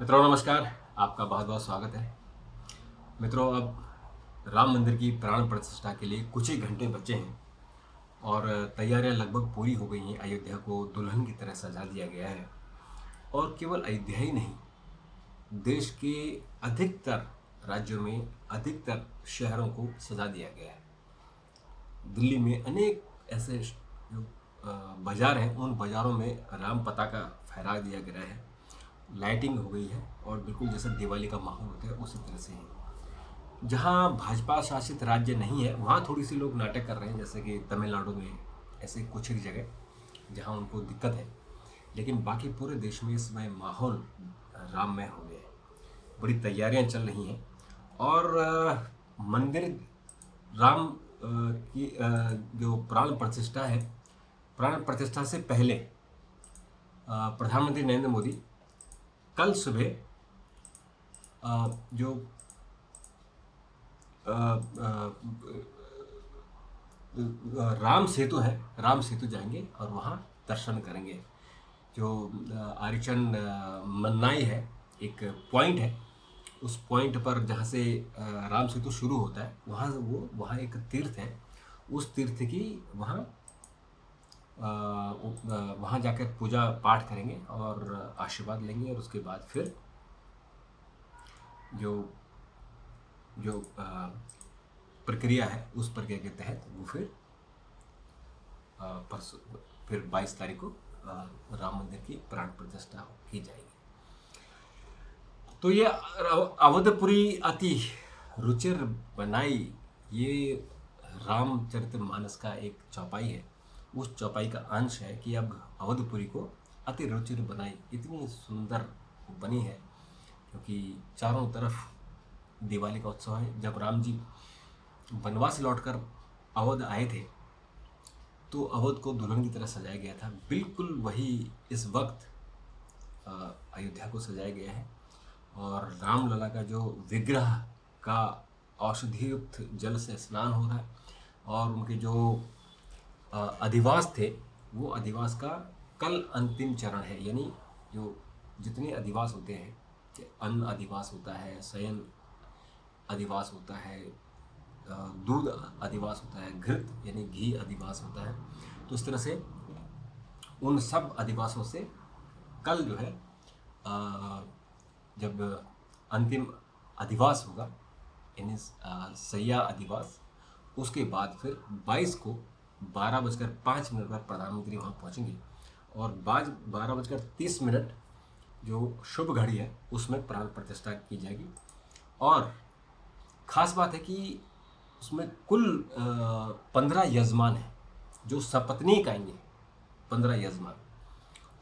मित्रों नमस्कार। आपका बहुत बहुत स्वागत है। मित्रों, अब राम मंदिर की प्राण प्रतिष्ठा के लिए कुछ ही घंटे बचे हैं और तैयारियां लगभग पूरी हो गई हैं। अयोध्या को दुल्हन की तरह सजा दिया गया है और केवल अयोध्या ही नहीं, देश के अधिकतर राज्यों में, अधिकतर शहरों को सजा दिया गया है। दिल्ली में अनेक ऐसे जो बाजार हैं, उन बाज़ारों में राम पताका फहरा दिया गया है, लाइटिंग हो गई है और बिल्कुल जैसे दिवाली का माहौल होता है उसी तरह से ही। जहाँ भाजपा शासित राज्य नहीं है वहाँ थोड़ी सी लोग नाटक कर रहे हैं, जैसे कि तमिलनाडु में, ऐसे कुछ एक जगह जहाँ उनको दिक्कत है, लेकिन बाकी पूरे देश में इस समय माहौल राममय हो गया है। बड़ी तैयारियां चल रही हैं और मंदिर राम की जो प्राण प्रतिष्ठा है, प्राण प्रतिष्ठा से पहले प्रधानमंत्री नरेंद्र मोदी कल सुबह जो राम सेतु है, राम सेतु जाएंगे और वहाँ दर्शन करेंगे। जो आरिचन मन्नाई है, एक पॉइंट है, उस पॉइंट पर जहाँ से राम सेतु शुरू होता है, वहाँ एक तीर्थ है। उस तीर्थ की वहाँ जाकर पूजा पाठ करेंगे और आशीर्वाद लेंगे और उसके बाद फिर जो जो प्रक्रिया है, उस प्रक्रिया के तहत वो परसों फिर 22 तारीख को राम मंदिर की प्राण प्रतिष्ठा की जाएगी। तो ये अवधपुरी अति रुचिर बनाई, ये रामचरितमानस का एक चौपाई है। उस चौपाई का अंश है कि अब अवधपुरी को अति रुचिर बनाई इतनी सुंदर बनी है, क्योंकि चारों तरफ दिवाली का उत्सव है। जब राम जी वनवास से लौटकर अवध आए थे तो अवध को दुल्हन की तरह सजाया गया था। बिल्कुल वही इस वक्त अयोध्या को सजाया गया है और रामलला का जो विग्रह का औषधियुक्त जल से स्नान हो रहा है और उनके जो अधिवास थे, वो अधिवास का कल अंतिम चरण है। यानी जो जितने अधिवास होते हैं, अन्न अधिवास होता है, शयन अधिवास होता है, दूध अधिवास होता है, घृत यानी घी अधिवास होता है, तो इस तरह से उन सब अधिवासों से कल जो है जब अंतिम अधिवास होगा, यानी सैया अधिवास, उसके बाद फिर 22 को 12:05 पर प्रधानमंत्री वहाँ पहुँचेंगे और 12:30 जो शुभ घड़ी है उसमें प्राण प्रतिष्ठा की जाएगी। और ख़ास बात है कि उसमें कुल 15 यजमान हैं जो सपत्नीक आएंगे। 15 यजमान,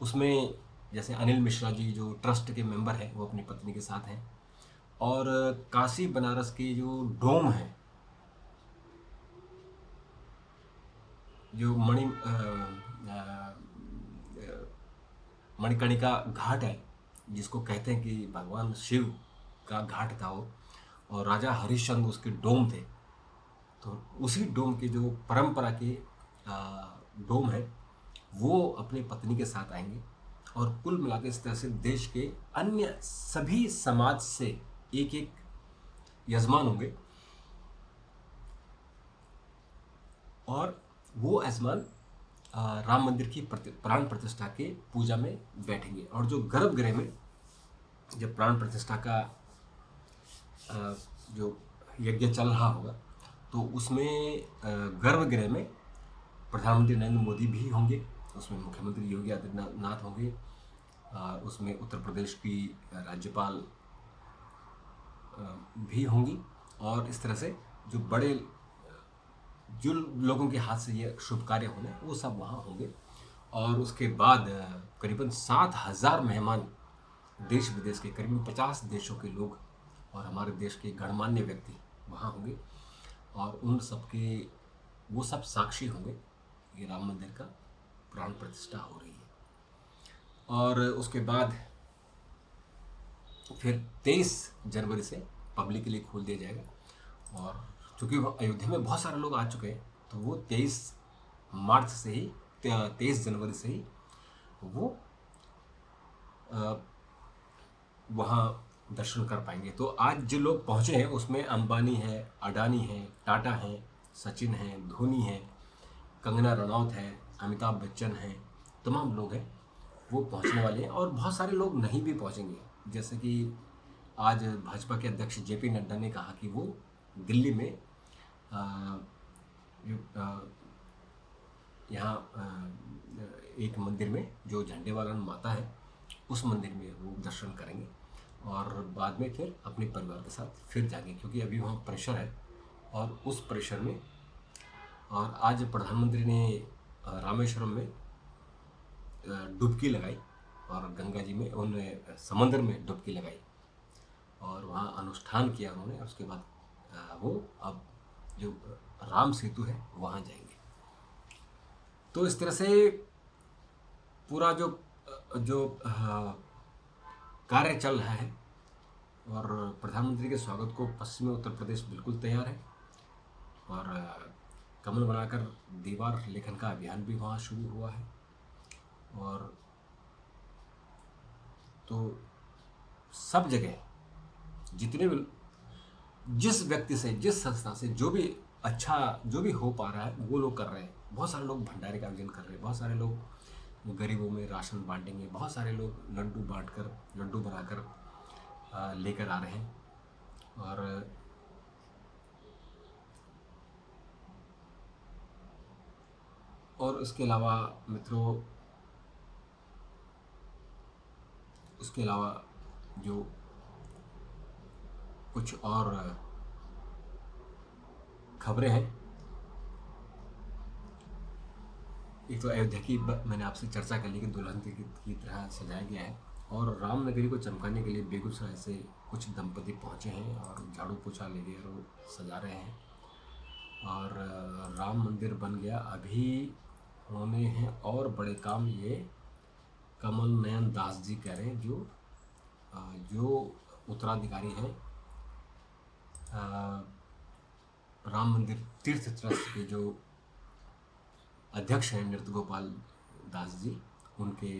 उसमें जैसे अनिल मिश्रा जी जो ट्रस्ट के मेंबर हैं, वो अपनी पत्नी के साथ हैं। और काशी बनारस के जो डोम है, जो मणिकर्णिका घाट है, जिसको कहते हैं कि भगवान शिव का घाट था वो, और राजा हरिश्चंद्र उसके डोम थे। तो उसी डोम के जो परंपरा के डोम है, वो अपनी पत्नी के साथ आएंगे। और कुल मिलाकर इस तरह से देश के अन्य सभी समाज से एक एक यजमान होंगे और वो यजमान राम मंदिर की प्राण प्रतिष्ठा के पूजा में बैठेंगे। और जो गर्भगृह में जब प्राण प्रतिष्ठा का जो यज्ञ चल रहा होगा, तो उसमें गर्भगृह में प्रधानमंत्री नरेंद्र मोदी भी होंगे, उसमें मुख्यमंत्री योगी आदित्यनाथ होंगे, उसमें उत्तर प्रदेश की राज्यपाल भी होंगी। और इस तरह से जो बड़े जो लोगों के हाथ से ये शुभ कार्य होने, वो सब वहाँ होंगे। और उसके बाद करीबन 7,000 मेहमान, देश विदेश के करीबन 50 देशों के लोग और हमारे देश के गणमान्य व्यक्ति वहाँ होंगे। और उन सबके वो सब साक्षी होंगे कि राम मंदिर का प्राण प्रतिष्ठा हो रही है। और उसके बाद फिर 23 जनवरी से पब्लिक के लिए खोल दिया जाएगा। और चूँकि अयोध्या में बहुत सारे लोग आ चुके हैं, तो वो 23 मार्च से ही 23 जनवरी से ही वो वहाँ दर्शन कर पाएंगे। तो आज जो लोग पहुँचे हैं उसमें अंबानी है, अडानी है, टाटा है, सचिन है, धोनी है, कंगना रनौत है, अमिताभ बच्चन हैं, तमाम लोग हैं वो पहुंचने वाले हैं। और बहुत सारे लोग नहीं भी पहुंचेंगे, जैसे कि आज भाजपा के अध्यक्ष जेपी नड्डा ने कहा कि वो दिल्ली में जो यहाँ एक मंदिर में जो झंडे वाला माता है उस मंदिर में वो दर्शन करेंगे और बाद में फिर अपने परिवार के साथ फिर जाएंगे, क्योंकि अभी वहाँ प्रेशर है। और उस प्रेशर में और आज प्रधानमंत्री ने रामेश्वरम में डुबकी लगाई और गंगा जी में उन्होंने समंदर में डुबकी लगाई और वहाँ अनुष्ठान किया उन्होंने। और उसके बाद वो अब जो राम सेतु है वहाँ जाएंगे। तो इस तरह से पूरा जो जो कार्य चल रहा है और प्रधानमंत्री के स्वागत को पश्चिमी उत्तर प्रदेश बिल्कुल तैयार है। और कमल बनाकर दीवार लेखन का अभियान भी वहाँ शुरू हुआ है। और तो सब जगह जितने भी जिस व्यक्ति से जिस संस्था से जो भी अच्छा जो भी हो पा रहा है वो लोग कर रहे हैं। बहुत सारे लोग भंडारे का आयोजन कर रहे हैं, बहुत सारे लोग गरीबों में राशन बांटेंगे, बहुत सारे लोग लड्डू बांटकर लड्डू बनाकर लेकर आ रहे हैं। और उसके अलावा मित्रों, उसके अलावा जो कुछ और खबरें हैं, एक तो अयोध्या की मैंने आपसे चर्चा कर ली कि दुल्हन की तरह सजाया गया है। और रामनगरी को चमकाने के लिए बेगूसराय से कुछ दंपति पहुंचे हैं और झाड़ू पोछा लेके और सजा रहे हैं। और राम मंदिर बन गया, अभी होने हैं और बड़े काम, ये कमल नयन दास जी कह रहे हैं, जो उत्तराधिकारी हैं राम मंदिर तीर्थ ट्रस्ट के जो अध्यक्ष हैं नृत्य गोपाल दास जी, उनके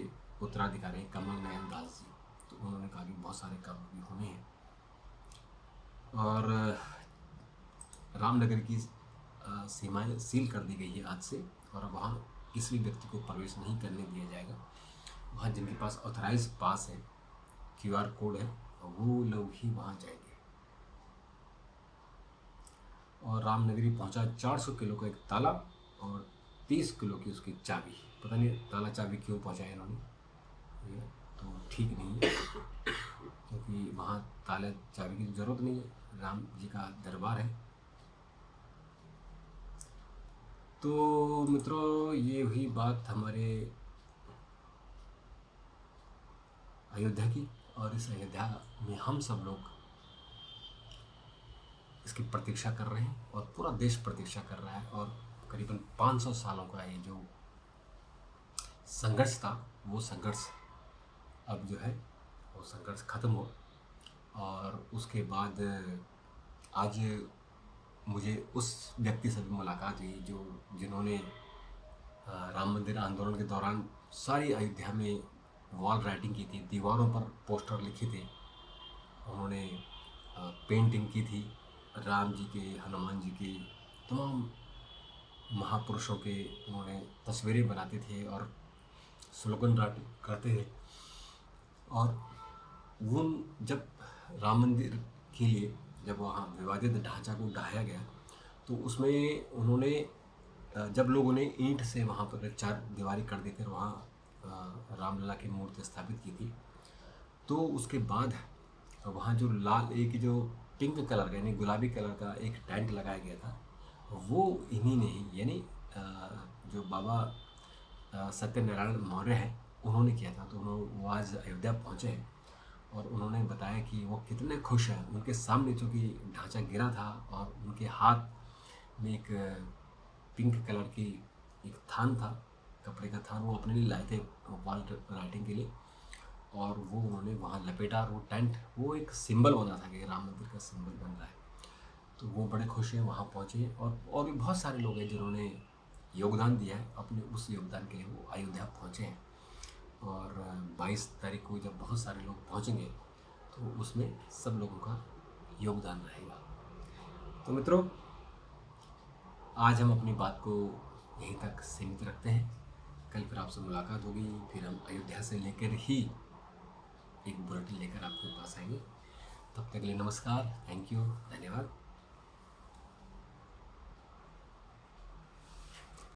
उत्तराधिकारी कमल नयन दास जी। तो उन्होंने कहा कि बहुत सारे काम भी होने हैं और रामनगर की सीमाएं सील कर दी गई है आज से। और अब वहाँ किसी भी व्यक्ति को प्रवेश नहीं करने दिया जाएगा। वहाँ जिनके पास ऑथराइज पास है, QR कोड है, वो लोग ही वहाँ जाएंगे। और रामनगरी पहुँचा 400 किलो का एक ताला और 30 किलो की उसकी चाबी। पता नहीं ताला चाबी क्यों पहुँचाया इन्होंने, ये तो ठीक नहीं है, क्योंकि वहाँ ताला चाबी की ज़रूरत नहीं है, राम जी का दरबार है। तो मित्रों, ये हुई बात हमारे अयोध्या की। और इस अयोध्या में हम सब लोग इसकी प्रतीक्षा कर रहे हैं और पूरा देश प्रतीक्षा कर रहा है। और करीबन 500 सालों का ये जो संघर्ष था, वो संघर्ष अब जो है वो संघर्ष खत्म हो। और उसके बाद आज मुझे उस व्यक्ति से भी मुलाकात हुई जिन्होंने राम मंदिर आंदोलन के दौरान सारी अयोध्या में वॉल राइटिंग की थी, दीवारों पर पोस्टर लिखे थे, उन्होंने पेंटिंग की थी राम जी के, हनुमान जी के, तमाम महापुरुषों के उन्होंने तस्वीरें बनाते थे और स्लोगन करते थे। और वो जब राम मंदिर के लिए जब वहाँ विवादित ढांचा को ढाया गया तो उसमें उन्होंने जब लोगों ने ईंट से वहाँ पर 4 दीवारी कर दी थी और वहाँ रामलला की मूर्ति स्थापित की थी, तो उसके बाद वहाँ जो लाल एक जो पिंक कलर का यानी गुलाबी कलर का एक टेंट लगाया गया था, वो इन्हीं ने ही यानी जो बाबा सत्यनारायण मौर्य हैं उन्होंने किया था। तो वो आज अयोध्या पहुँचे हैं और उन्होंने बताया कि वो कितने खुश हैं। उनके सामने चूँकि ढांचा गिरा था और उनके हाथ में एक पिंक कलर की एक थान था, कपड़े का थान, वो अपने लिए लाए थे वॉल राइटिंग के लिए। और वो उन्होंने वहाँ लपेटा और वो टेंट वो एक सिंबल बना था कि राम मंदिर का सिंबल बन रहा है। तो वो बड़े खुश हैं, वहाँ पहुँचे। और भी बहुत सारे लोग हैं जिन्होंने योगदान दिया है, अपने उस योगदान के लिए वो अयोध्या पहुँचे हैं। और 22 तारीख को जब बहुत सारे लोग पहुँचेंगे तो उसमें सब लोगों का योगदान रहेगा। तो मित्रों, आज हम अपनी बात को यहीं तक सीमित रखते हैं। कल फिर आपसे मुलाकात होगी, फिर हम अयोध्या से लेकर ही एक बुलेटिन लेकर आपके पास आएंगे। तब तक के लिए नमस्कार, थैंक यू, धन्यवाद।